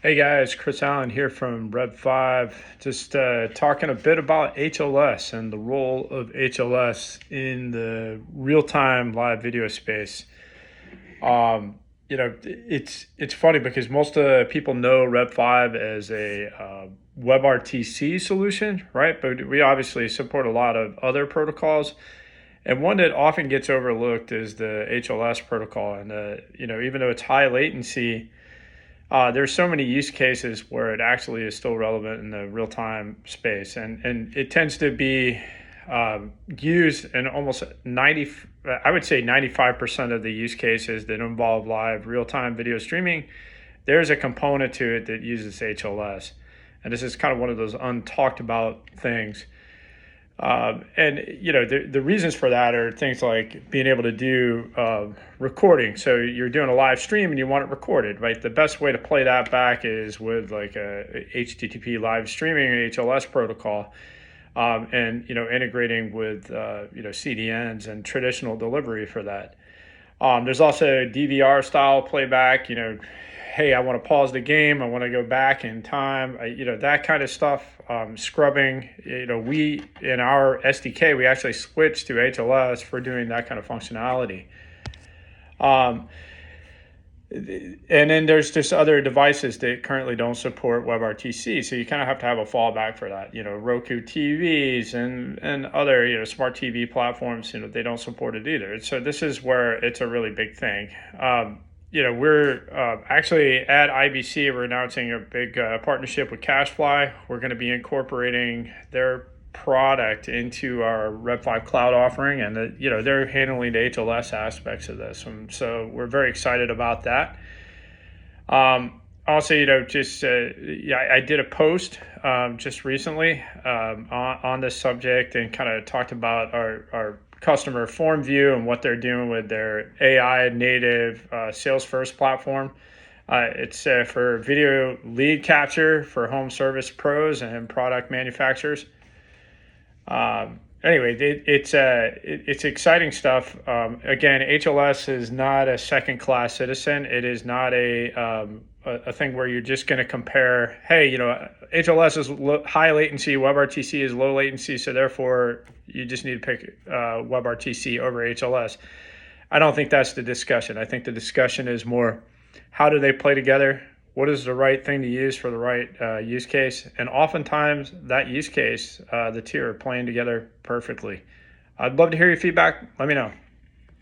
Hey guys, Chris Allen here from Rev5. Just talking a bit about HLS and the role of HLS in the real-time live video space. It's funny because most people know Rev5 as a WebRTC solution, right? But we obviously support a lot of other protocols. And one that often gets overlooked is the HLS protocol. And even though it's high latency, there's so many use cases where it actually is still relevant in the real-time space, and it tends to be used in almost 95% of the use cases that involve live real-time video streaming. There's a component to it that uses HLS, and this is kind of one of those untalked about things. The reasons for that are things like being able to do recording. So you're doing a live stream and you want it recorded, right? The best way to play that back is with like a HTTP live streaming HLS protocol, integrating with CDNs and traditional delivery for that. There's also DVR style playback. Hey, I want to pause the game. I want to go back in time. That kind of stuff. Scrubbing. We in our SDK we actually switched to HLS for doing that kind of functionality. And then there's just other devices that currently don't support WebRTC, so you kind of have to have a fallback for that. Roku TVs and other smart TV platforms. They don't support it either. So this is where it's a really big thing. We're actually at IBC, we're announcing a big partnership with CacheFly. We're going to be incorporating their product into our Rev5 cloud offering, and they're handling the HLS aspects of this. And so we're very excited about that. Also, I did a post just recently on this subject and kind of talked about our customer FormVue and what they're doing with their AI native sales-first platform. It's for video lead capture for home service pros and product manufacturers. It's exciting stuff. Again, HLS is not a second-class citizen. It is not a thing where you're just going to compare, hey, HLS is high latency, WebRTC is low latency, so therefore you just need to pick WebRTC over HLS. I don't think that's the discussion. I think the discussion is more, how do they play together? What is the right thing to use for the right use case? And oftentimes that use case, the two are playing together perfectly. I'd love to hear your feedback. Let me know.